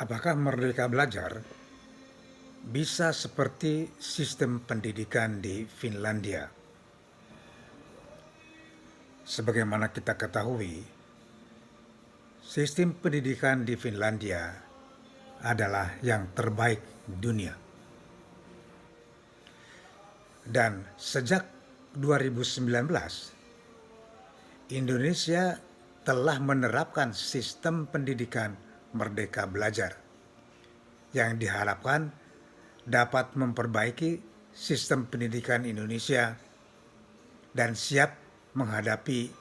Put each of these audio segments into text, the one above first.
Apakah Merdeka Belajar bisa seperti sistem pendidikan di Finlandia? Sebagaimana kita ketahui, sistem pendidikan di Finlandia adalah yang terbaik di dunia. Dan sejak 2019, Indonesia telah menerapkan sistem pendidikan Merdeka Belajar yang diharapkan dapat memperbaiki sistem pendidikan Indonesia dan siap menghadapi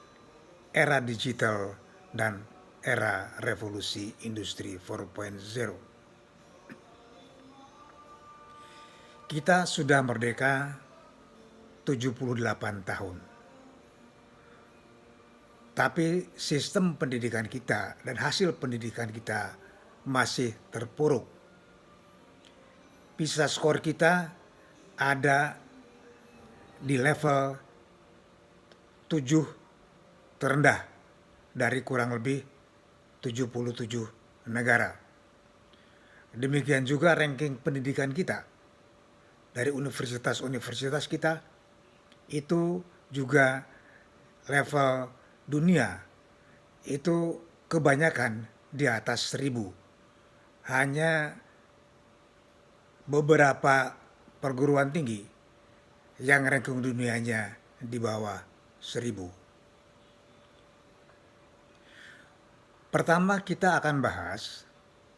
era digital dan era revolusi industri 4.0. Kita sudah merdeka 78 tahun. Tapi sistem pendidikan kita dan hasil pendidikan kita masih terpuruk. PISA skor kita ada di level 7 terendah dari kurang lebih 77 negara. Demikian juga ranking pendidikan kita dari universitas-universitas kita itu juga level dunia itu kebanyakan di atas 1000. Hanya beberapa perguruan tinggi yang ranking dunianya di bawah 1000. Pertama kita akan bahas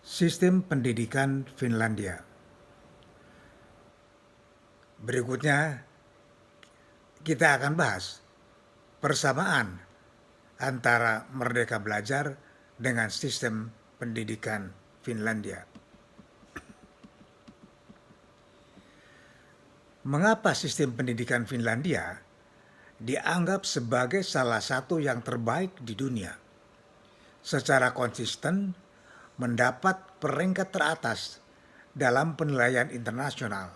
sistem pendidikan Finlandia. Berikutnya kita akan bahas persamaan antara Merdeka Belajar dengan sistem pendidikan Finlandia. Mengapa sistem pendidikan Finlandia dianggap sebagai salah satu yang terbaik di dunia? Secara konsisten mendapat peringkat teratas dalam penilaian internasional.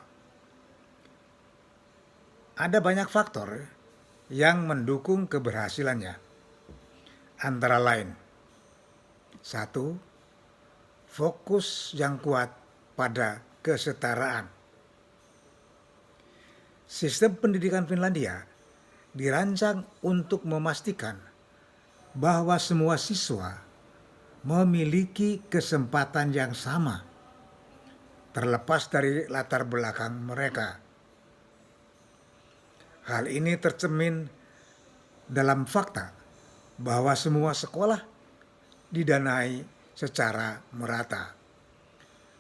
Ada banyak faktor yang mendukung keberhasilannya. Antara lain, 1. Fokus yang kuat pada kesetaraan. Sistem pendidikan Finlandia dirancang untuk memastikan bahwa semua siswa memiliki kesempatan yang sama, terlepas dari latar belakang mereka. Hal ini tercermin dalam fakta bahwa semua sekolah didanai secara merata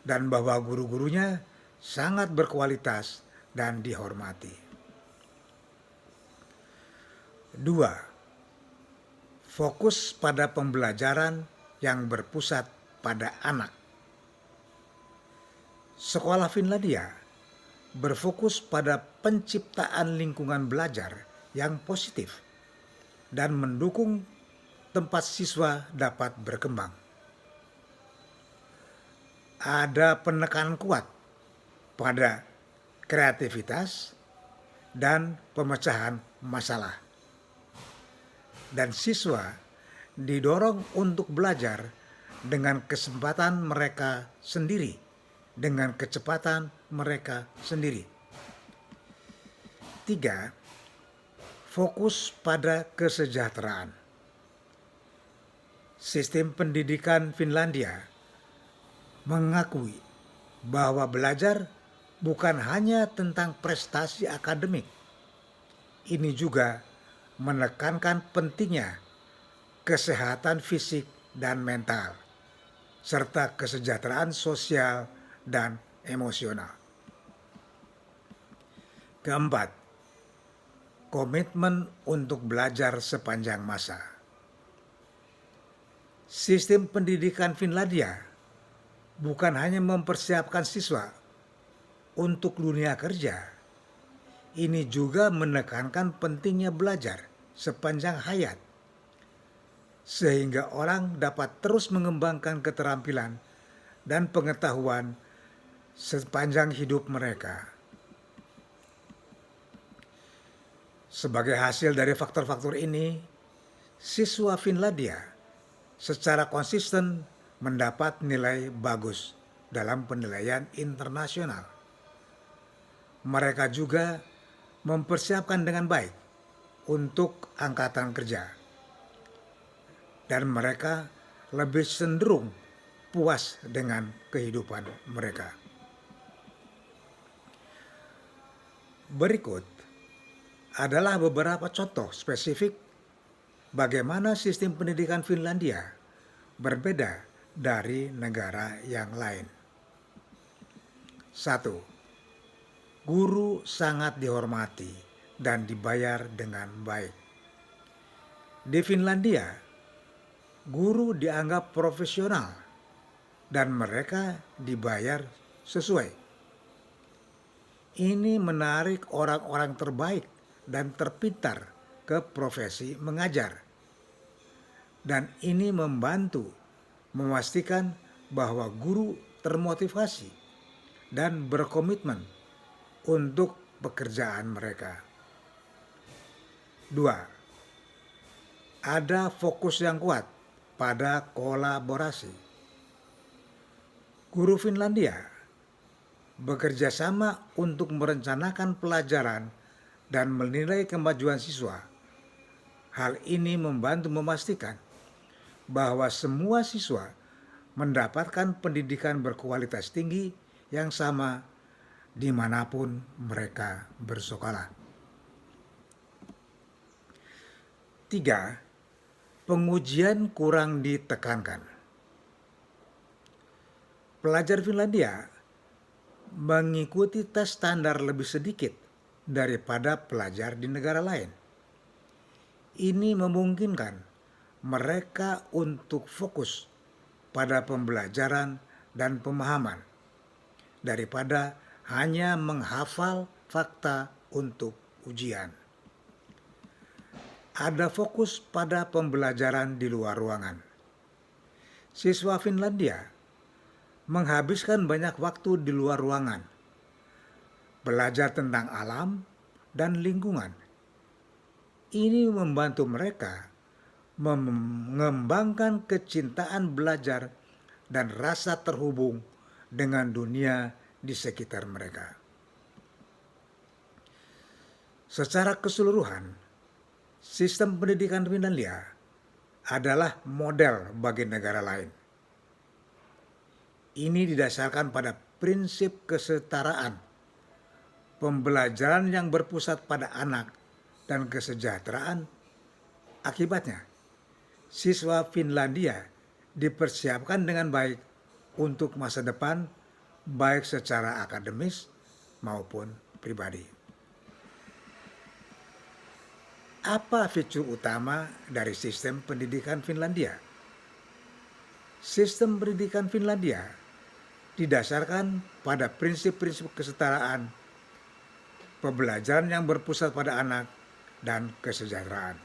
dan bahwa guru-gurunya sangat berkualitas dan dihormati. 2. Fokus pada pembelajaran yang berpusat pada anak. Sekolah Finlandia berfokus pada penciptaan lingkungan belajar yang positif dan mendukung tempat siswa dapat berkembang. Ada penekanan kuat pada kreativitas dan pemecahan masalah. Dan siswa didorong untuk belajar dengan kecepatan mereka sendiri. Tiga, fokus pada kesejahteraan. Sistem pendidikan Finlandia mengakui bahwa belajar bukan hanya tentang prestasi akademik. Ini juga menekankan pentingnya kesehatan fisik dan mental, serta kesejahteraan sosial dan emosional. Keempat, komitmen untuk belajar sepanjang masa. Sistem pendidikan Finlandia bukan hanya mempersiapkan siswa untuk dunia kerja, ini juga menekankan pentingnya belajar sepanjang hayat, sehingga orang dapat terus mengembangkan keterampilan dan pengetahuan sepanjang hidup mereka. Sebagai hasil dari faktor-faktor ini, siswa Finlandia secara konsisten mendapat nilai bagus dalam penilaian internasional. Mereka juga mempersiapkan dengan baik untuk angkatan kerja, dan mereka lebih cenderung puas dengan kehidupan mereka. Berikut adalah beberapa contoh spesifik bagaimana sistem pendidikan Finlandia berbeda dari negara yang lain. 1. Guru sangat dihormati dan dibayar dengan baik. Di Finlandia, guru dianggap profesional dan mereka dibayar sesuai. Ini menarik orang-orang terbaik dan terpintar ke profesi mengajar. Dan ini membantu memastikan bahwa guru termotivasi dan berkomitmen untuk pekerjaan mereka. 2. Ada fokus yang kuat pada kolaborasi. Guru Finlandia bekerja sama untuk merencanakan pelajaran dan menilai kemajuan siswa. Hal ini membantu memastikan bahwa semua siswa mendapatkan pendidikan berkualitas tinggi yang sama dimanapun mereka bersekolah. 3. Pengujian kurang ditekankan. Pelajar Finlandia mengikuti tes standar lebih sedikit daripada pelajar di negara lain. Ini memungkinkan mereka untuk fokus pada pembelajaran dan pemahaman daripada hanya menghafal fakta untuk ujian. Ada fokus pada pembelajaran di luar ruangan. Siswa Finlandia menghabiskan banyak waktu di luar ruangan, belajar tentang alam dan lingkungan. Ini membantu mereka mengembangkan kecintaan belajar dan rasa terhubung dengan dunia di sekitar mereka. Secara keseluruhan, sistem pendidikan Finlandia adalah model bagi negara lain. Ini didasarkan pada prinsip kesetaraan, pembelajaran yang berpusat pada anak, dan kesejahteraan. Akibatnya, siswa Finlandia dipersiapkan dengan baik untuk masa depan, baik secara akademis maupun pribadi. Apa fitur utama dari sistem pendidikan Finlandia? Sistem pendidikan Finlandia didasarkan pada prinsip-prinsip kesetaraan, pembelajaran yang berpusat pada anak, dan kesejahteraan.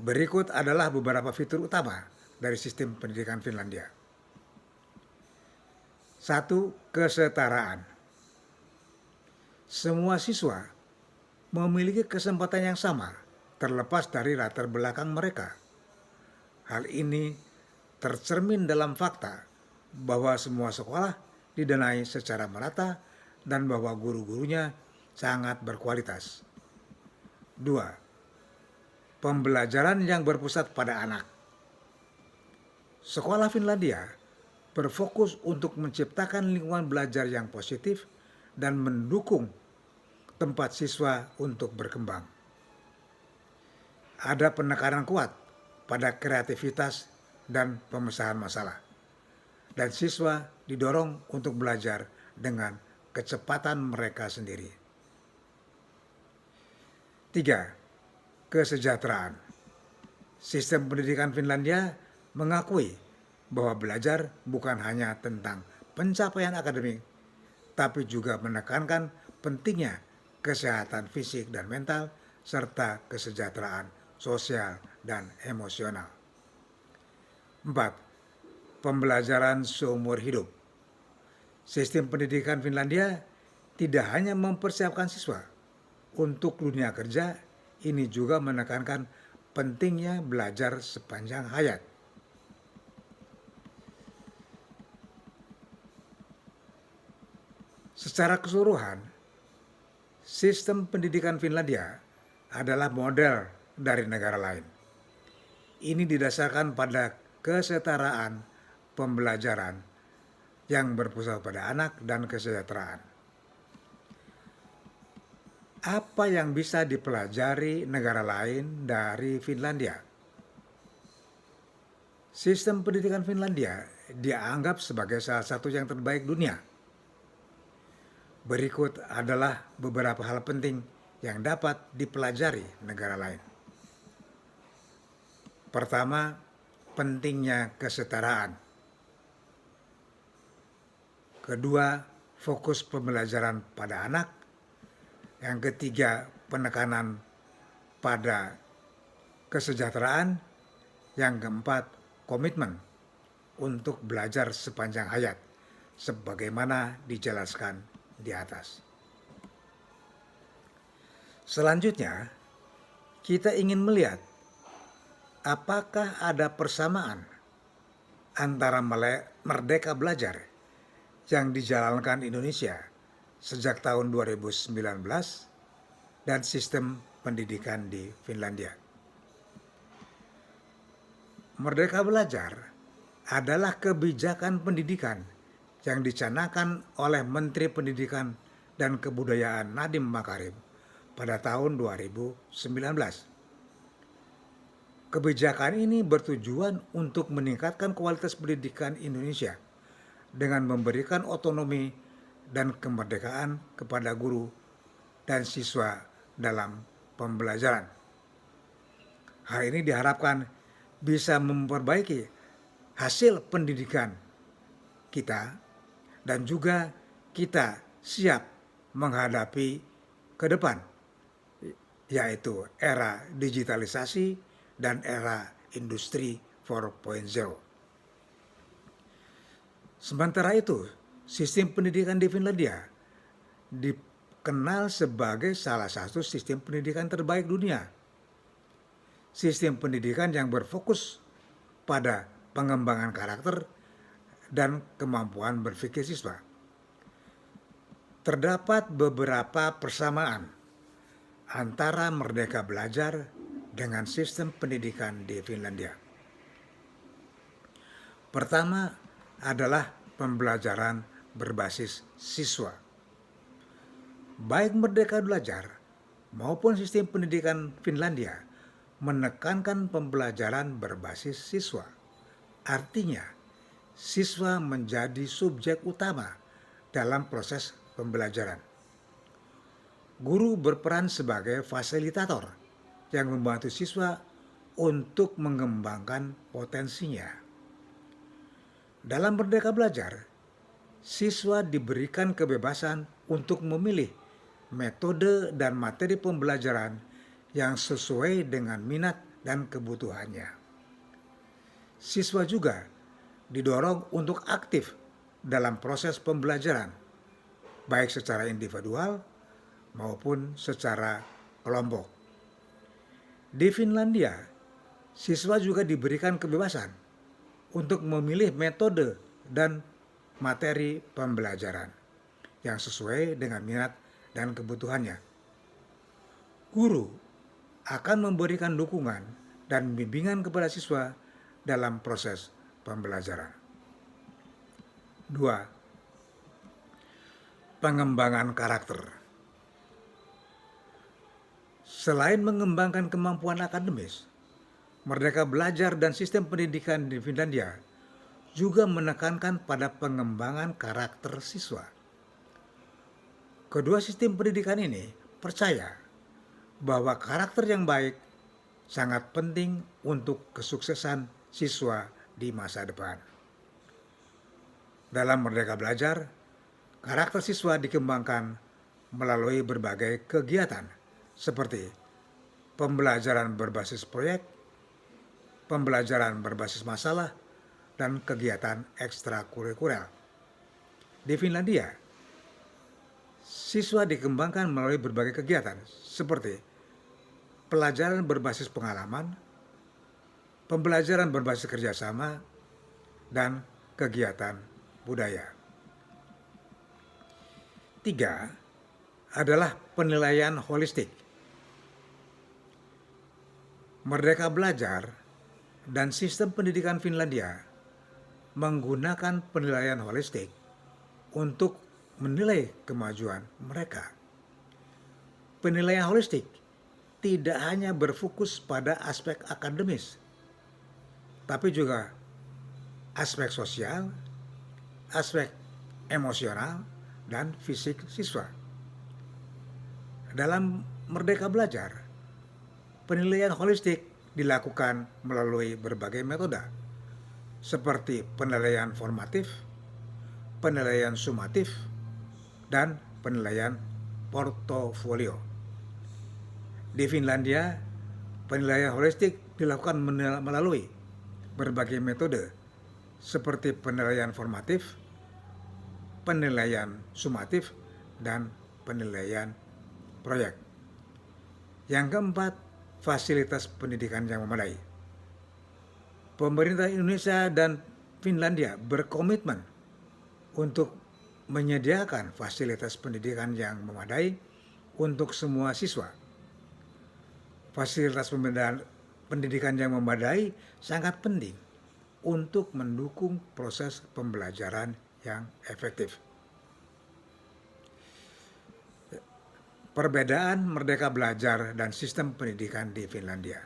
Berikut adalah beberapa fitur utama dari sistem pendidikan Finlandia. 1. Kesetaraan. Semua siswa memiliki kesempatan yang sama terlepas dari latar belakang mereka. Hal ini tercermin dalam fakta bahwa semua sekolah didanai secara merata dan bahwa guru-gurunya sangat berkualitas. 2. Pembelajaran yang berpusat pada anak. Sekolah Finlandia berfokus untuk menciptakan lingkungan belajar yang positif dan mendukung tempat siswa untuk berkembang. Ada penekanan kuat pada kreativitas dan pemecahan masalah, dan siswa didorong untuk belajar dengan kecepatan mereka sendiri. 3. Kesejahteraan. Sistem pendidikan Finlandia mengakui bahwa belajar bukan hanya tentang pencapaian akademik, tapi juga menekankan pentingnya kesehatan fisik dan mental, serta kesejahteraan sosial dan emosional. 4. Pembelajaran seumur hidup. Sistem pendidikan Finlandia tidak hanya mempersiapkan siswa untuk dunia kerja, ini juga menekankan pentingnya belajar sepanjang hayat. Secara keseluruhan, sistem pendidikan Finlandia adalah model dari negara lain. Ini didasarkan pada kesetaraan pembelajaran yang berpusat pada anak dan kesejahteraan. Apa yang bisa dipelajari negara lain dari Finlandia? Sistem pendidikan Finlandia dianggap sebagai salah satu yang terbaik dunia. Berikut adalah beberapa hal penting yang dapat dipelajari negara lain. Pertama, pentingnya kesetaraan. Kedua, fokus pembelajaran pada anak. Yang ketiga, penekanan pada kesejahteraan. Yang keempat, komitmen untuk belajar sepanjang hayat, sebagaimana dijelaskan di atas. Selanjutnya, kita ingin melihat apakah ada persamaan antara Merdeka Belajar yang dijalankan Indonesia sejak tahun 2019 dan sistem pendidikan di Finlandia. Merdeka Belajar adalah kebijakan pendidikan yang dicanangkan oleh Menteri Pendidikan dan Kebudayaan Nadiem Makarim pada tahun 2019. Kebijakan ini bertujuan untuk meningkatkan kualitas pendidikan Indonesia dengan memberikan otonomi dan kemerdekaan kepada guru dan siswa dalam pembelajaran. Hal ini diharapkan bisa memperbaiki hasil pendidikan kita dan juga kita siap menghadapi ke depan, yaitu era digitalisasi dan era industri 4.0. Sementara itu, sistem pendidikan di Finlandia dikenal sebagai salah satu sistem pendidikan terbaik dunia. Sistem pendidikan yang berfokus pada pengembangan karakter dan kemampuan berpikir siswa. Terdapat beberapa persamaan antara Merdeka Belajar dengan sistem pendidikan di Finlandia. Pertama adalah pembelajaran berbasis siswa. Baik Merdeka Belajar maupun sistem pendidikan Finlandia menekankan pembelajaran berbasis siswa. Artinya, siswa menjadi subjek utama dalam proses pembelajaran. Guru berperan sebagai fasilitator yang membantu siswa untuk mengembangkan potensinya. Dalam Merdeka Belajar, siswa diberikan kebebasan untuk memilih metode dan materi pembelajaran yang sesuai dengan minat dan kebutuhannya. Siswa juga didorong untuk aktif dalam proses pembelajaran, baik secara individual maupun secara kelompok. Di Finlandia, siswa juga diberikan kebebasan untuk memilih metode dan materi pembelajaran yang sesuai dengan minat dan kebutuhannya. Guru akan memberikan dukungan dan bimbingan kepada siswa dalam proses pembelajaran. 2. Pengembangan karakter. Selain mengembangkan kemampuan akademis, Merdeka Belajar dan sistem pendidikan di Finlandia juga menekankan pada pengembangan karakter siswa. Kedua sistem pendidikan ini percaya bahwa karakter yang baik sangat penting untuk kesuksesan siswa di masa depan. Dalam Merdeka Belajar, karakter siswa dikembangkan melalui berbagai kegiatan seperti pembelajaran berbasis proyek, pembelajaran berbasis masalah, dan kegiatan ekstrakurikuler. Di Finlandia, siswa dikembangkan melalui berbagai kegiatan seperti pelajaran berbasis pengalaman, pembelajaran berbasis kerjasama, dan kegiatan budaya. Tiga adalah penilaian holistik. Merdeka Belajar dan sistem pendidikan Finlandia menggunakan penilaian holistik untuk menilai kemajuan mereka. Penilaian holistik tidak hanya berfokus pada aspek akademis, tapi juga aspek sosial, aspek emosional, dan fisik siswa. Dalam Merdeka Belajar, penilaian holistik dilakukan melalui berbagai metode, seperti penilaian formatif, penilaian sumatif, dan penilaian portofolio. Di Finlandia, penilaian holistik dilakukan melalui berbagai metode, seperti penilaian formatif, penilaian sumatif, dan penilaian proyek. Yang keempat, fasilitas pendidikan yang memadai. Pemerintah Indonesia dan Finlandia berkomitmen untuk menyediakan fasilitas pendidikan yang memadai untuk semua siswa. Fasilitas pendidikan yang memadai sangat penting untuk mendukung proses pembelajaran yang efektif. Perbedaan Merdeka Belajar dan sistem pendidikan di Finlandia.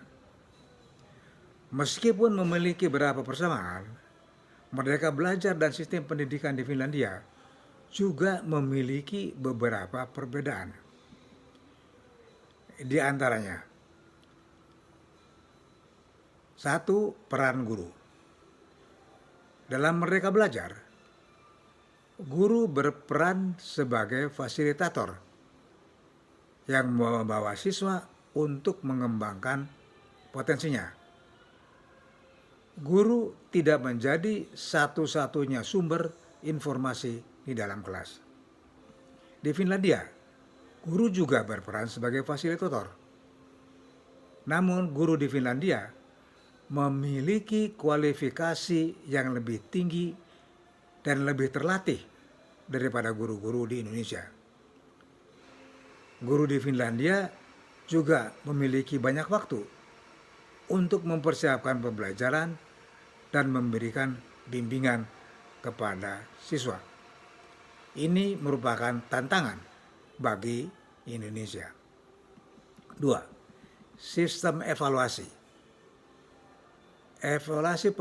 Meskipun memiliki beberapa persamaan, Merdeka Belajar dan sistem pendidikan di Finlandia juga memiliki beberapa perbedaan. Di antaranya, satu, peran guru. Dalam Merdeka Belajar, guru berperan sebagai fasilitator yang membawa siswa untuk mengembangkan potensinya. Guru tidak menjadi satu-satunya sumber informasi di dalam kelas. Di Finlandia, guru juga berperan sebagai fasilitator. Namun, guru di Finlandia memiliki kualifikasi yang lebih tinggi dan lebih terlatih daripada guru-guru di Indonesia. Guru di Finlandia juga memiliki banyak waktu untuk mempersiapkan pembelajaran dan memberikan bimbingan kepada siswa. Ini merupakan tantangan bagi Indonesia. 2. Sistem evaluasi. Evaluasi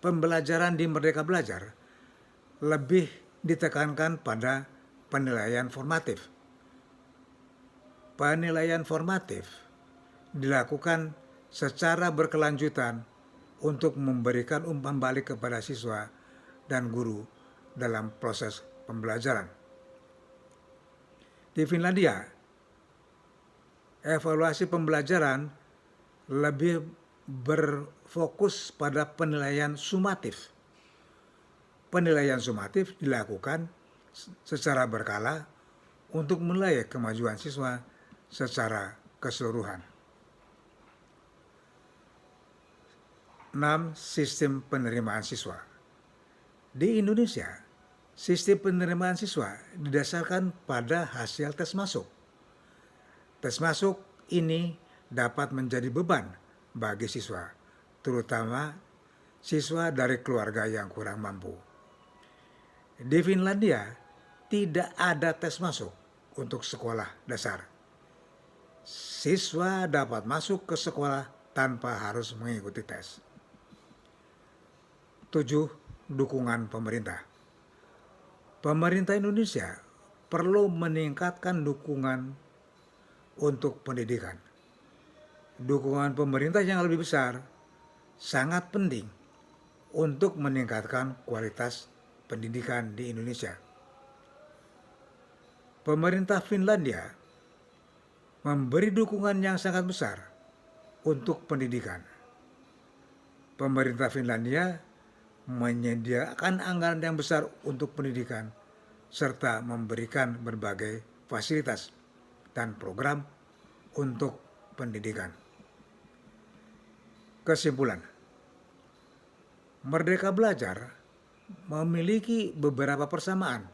pembelajaran di Merdeka Belajar lebih ditekankan pada penilaian formatif. Penilaian formatif dilakukan secara berkelanjutan untuk memberikan umpan balik kepada siswa dan guru dalam proses pembelajaran. Di Finlandia, evaluasi pembelajaran lebih berfokus pada penilaian sumatif. Penilaian sumatif dilakukan secara berkala untuk menilai kemajuan siswa secara keseluruhan. 6. Sistem penerimaan siswa. Di Indonesia, sistem penerimaan siswa didasarkan pada hasil tes masuk. Tes masuk ini dapat menjadi beban bagi siswa, terutama siswa dari keluarga yang kurang mampu. Di Finlandia, tidak ada tes masuk untuk sekolah dasar. Siswa dapat masuk ke sekolah tanpa harus mengikuti tes. 7. Dukungan pemerintah. Pemerintah Indonesia perlu meningkatkan dukungan untuk pendidikan. Dukungan pemerintah yang lebih besar sangat penting untuk meningkatkan kualitas pendidikan di Indonesia. Pemerintah Finlandia memberi dukungan yang sangat besar untuk pendidikan. Pemerintah Finlandia menyediakan anggaran yang besar untuk pendidikan serta memberikan berbagai fasilitas dan program untuk pendidikan. Kesimpulan, Merdeka Belajar memiliki beberapa persamaan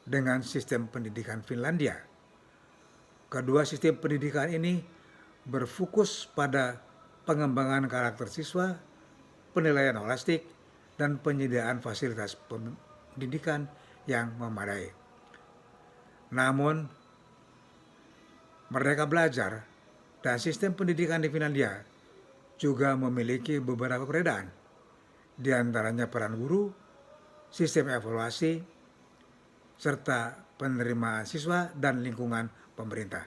dengan sistem pendidikan Finlandia. Kedua sistem pendidikan ini berfokus pada pengembangan karakter siswa, penilaian holistik, dan penyediaan fasilitas pendidikan yang memadai. Namun, Merdeka Belajar dan sistem pendidikan di Finlandia juga memiliki beberapa perbedaan, di antaranya peran guru, sistem evaluasi, serta penerimaan siswa dan lingkungan pemerintah.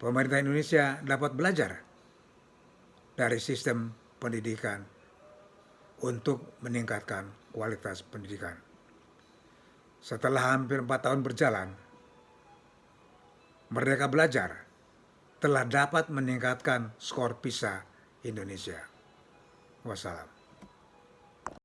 Pemerintah Indonesia dapat belajar dari sistem pendidikan untuk meningkatkan kualitas pendidikan. Setelah hampir 4 tahun berjalan, Merdeka Belajar telah dapat meningkatkan skor PISA Indonesia. Wassalam.